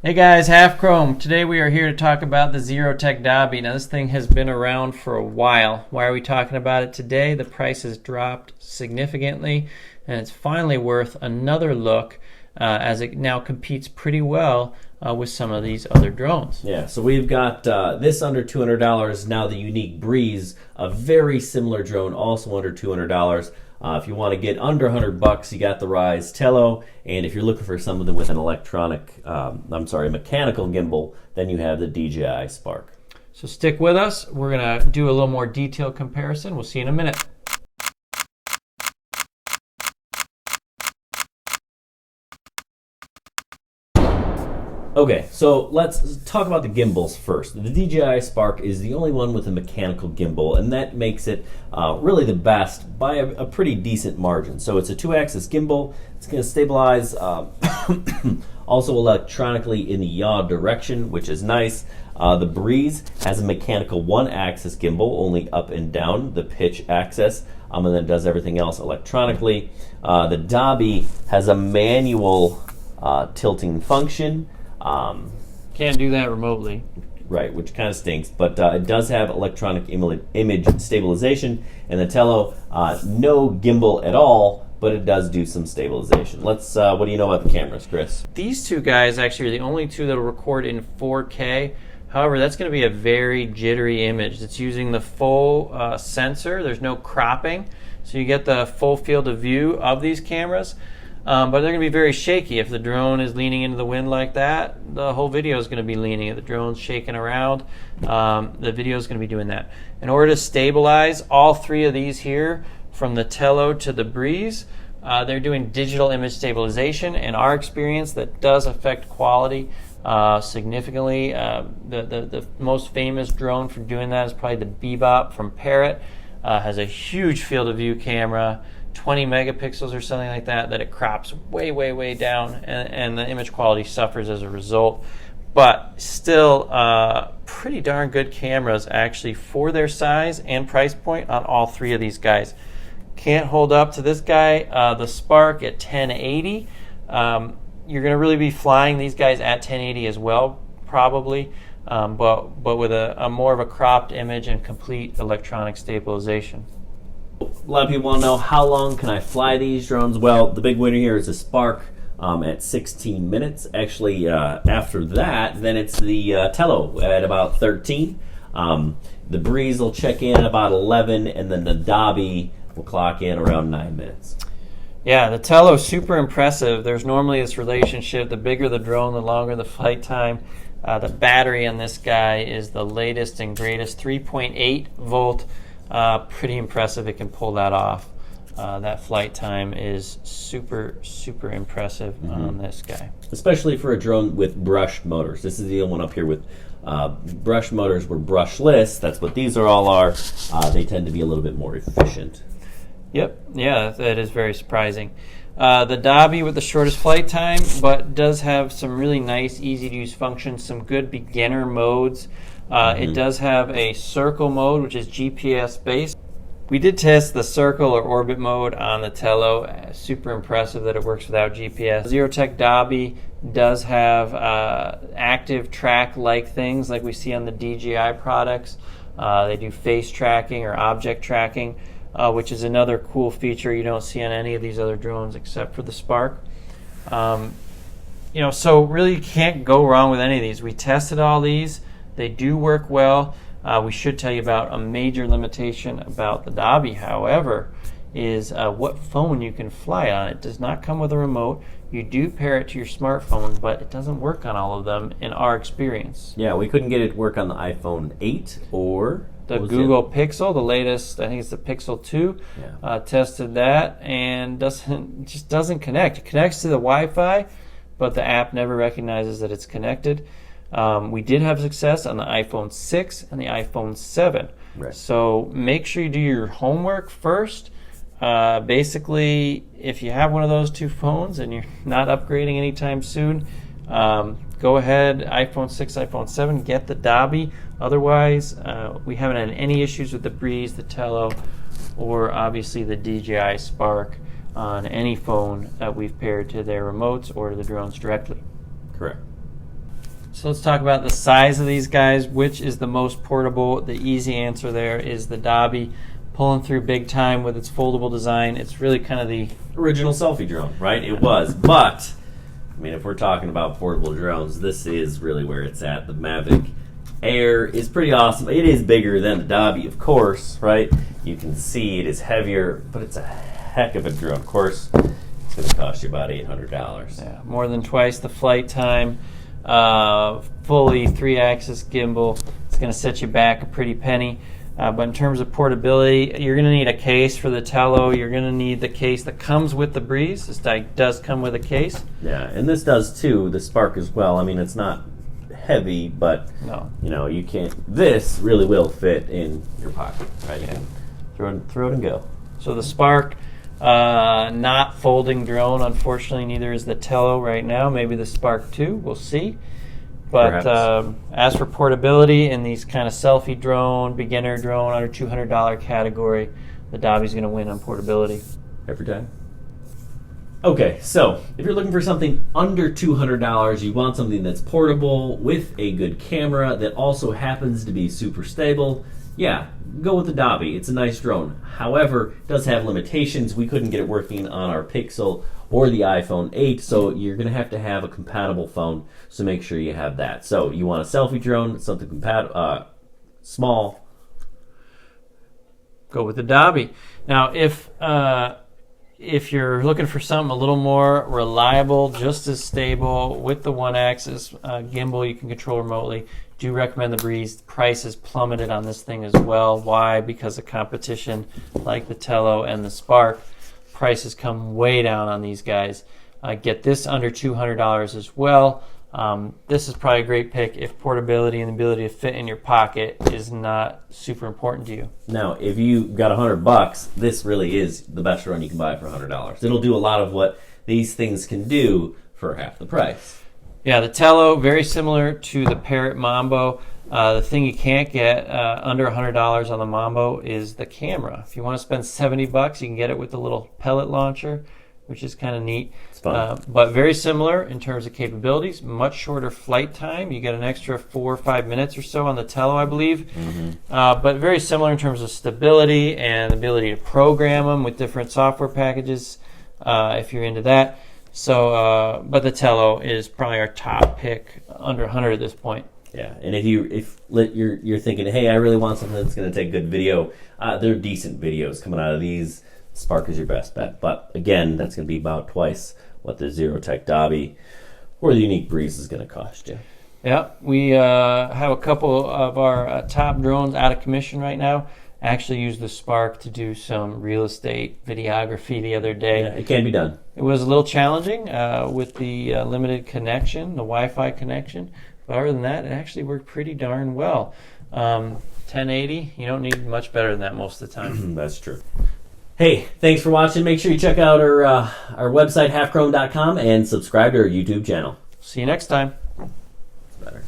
Hey guys, Half Chrome. Today we are here to talk about the ZeroTech Dobby. Now this thing has been around for a while. Why are we talking about it today? The price has dropped significantly and it's finally worth another look as it now competes pretty well with some of these other drones. Yeah, so we've got this under $200, now the Yuneec Breeze, a very similar drone, also under $200. If you want to get under $100, you got the Ryze Tello, and if you're looking for something with an mechanical gimbal, then you have the DJI Spark. So stick with us. We're gonna do a little more detailed comparison. We'll see you in a minute. Okay, so let's talk about the gimbals first. The DJI Spark is the only one with a mechanical gimbal, and that makes it really the best by a pretty decent margin. So it's a 2-axis gimbal. It's going to stabilize also electronically in the yaw direction, which is nice. The Breeze has a mechanical 1-axis gimbal, only up and down the pitch axis, and then does everything else electronically. The Dobby has a manual tilting function. Can't do that remotely. Right, which kind of stinks, but it does have electronic image stabilization, and the Tello, no gimbal at all, but it does do some stabilization. Let's, what do you know about the cameras, Chris? These two guys actually are the only two that will record in 4K. However, that's going to be a very jittery image. It's using the full sensor. There's no cropping, so you get the full field of view of these cameras. But they're going to be very shaky. If the drone is leaning into the wind like that, the whole video is going to be leaning. If the drone's shaking around, the video is going to be doing that. In order to stabilize all three of these here, from the Tello to the Breeze, they're doing digital image stabilization. In our experience, that does affect quality significantly. The most famous drone for doing that is probably the Bebop from Parrot. Has a huge field of view camera, 20 megapixels or something like that, that it crops way down, and the image quality suffers as a result. But still pretty darn good cameras actually for their size and price point on all three of these guys. Can't hold up to this guy, the Spark at 1080. You're going to really be flying these guys at 1080 as well, probably, but with a more of a cropped image and complete electronic stabilization. A lot of people want to know, how long can I fly these drones? Well, the big winner here is the Spark at 16 minutes. Actually, after that, then it's the Tello at about 13. The Breeze will check in at about 11, and then the Dobby will clock in around 9 minutes. Yeah, the Tello is super impressive. There's normally this relationship, the bigger the drone, the longer the flight time. The battery on this guy is the latest and greatest, 3.8 volt. Pretty impressive it can pull that off. That flight time is super impressive on this guy. Especially for a drone with brushed motors. This is the one up here with brushed motors were brushless. That's what these all are. They tend to be a little bit more efficient. Yep, yeah, that is very surprising. The Dobby with the shortest flight time, but does have some really nice, easy-to-use functions, some good beginner modes. It does have a circle mode, which is GPS-based. We did test the circle or orbit mode on the Tello. Super impressive that it works without GPS. ZeroTech Dobby does have active track-like things like we see on the DJI products. They do face tracking or object tracking, which is another cool feature you don't see on any of these other drones except for the Spark. So really you can't go wrong with any of these. We tested all these. They do work well. We should tell you about a major limitation about the Dobby, however, is what phone you can fly on. It does not come with a remote. You do pair it to your smartphone, but it doesn't work on all of them in our experience. Yeah, we couldn't get it to work on the iPhone 8 or the Google Pixel, the latest, I think it's the Pixel 2. Yeah. Tested that and just doesn't connect. It connects to the Wi-Fi, but the app never recognizes that it's connected. We did have success on the iPhone 6 and the iPhone 7. Right. So make sure you do your homework first. Basically, if you have one of those two phones and you're not upgrading anytime soon, go ahead, iPhone 6, iPhone 7, get the Dobby. Otherwise, we haven't had any issues with the Breeze, the Tello, or obviously the DJI Spark on any phone that we've paired to their remotes or to the drones directly. Correct. So let's talk about the size of these guys. Which is the most portable? The easy answer there is the Dobby, pulling through big time with its foldable design. It's really kind of the original selfie drone, right? It was, but I mean, if we're talking about portable drones, this is really where it's at. The Mavic Air is pretty awesome. It is bigger than the Dobby, of course, right? You can see it is heavier, but it's a heck of a drone. Of course, it's going to cost you about $800. Yeah, more than twice the flight time. Fully 3-axis gimbal. It's going to set you back a pretty penny. But in terms of portability, you're going to need a case for the Tello. You're going to need the case that comes with the Breeze. This does come with a case. Yeah, and this does too, the Spark as well. I mean, it's not heavy, but no, you know, you can't. This really will fit in your pocket, right? You can throw it and go. So the Spark, not folding drone. Unfortunately, neither is the Tello right now. Maybe the Spark 2. We'll see. But as for portability in these kind of selfie drone, beginner drone, under $200 category, the Dobby's going to win on portability. Every time. Okay, so if you're looking for something under $200, you want something that's portable with a good camera that also happens to be super stable, yeah, go with the Dobby. It's a nice drone. However, it does have limitations. We couldn't get it working on our Pixel or the iPhone 8, so you're going to have a compatible phone, so make sure you have that. So you want a selfie drone, something small. Go with the Dobby. Now, if you're looking for something a little more reliable, just as stable, with the 1-axis gimbal you can control remotely, do recommend the Breeze. The price has plummeted on this thing as well. Why? Because of competition like the Tello and the Spark. Prices come way down on these guys. Get this under $200 as well. This is probably a great pick if portability and the ability to fit in your pocket is not super important to you. Now, if you got $100, this really is the best drone you can buy for $100. It'll do a lot of what these things can do for half the price. Yeah, the Tello, very similar to the Parrot Mambo. The thing you can't get under $100 on the Mambo is the camera. If you want to spend $70, you can get it with the little pellet launcher, which is kind of neat. It's fun. But very similar in terms of capabilities. Much shorter flight time. You get an extra 4 or 5 minutes or so on the Tello, I believe. Mm-hmm. But very similar in terms of stability and ability to program them with different software packages if you're into that. So, but the Tello is probably our top pick under 100 at this point. Yeah, and if you're thinking, hey, I really want something that's going to take good video, there are decent videos coming out of these. Spark is your best bet, but again, that's going to be about twice what the ZeroTech Dobby or the Yuneec Breeze is going to cost you. Yeah, we have a couple of our top drones out of commission right now. I actually used the Spark to do some real estate videography the other day. Yeah, it can be done. It was a little challenging with the limited connection, the Wi-Fi connection. But other than that, it actually worked pretty darn well. 1080, you don't need much better than that most of the time. That's true. Hey, thanks for watching. Make sure you check out our website, halfchrome.com, and subscribe to our YouTube channel. See you next time. It's better.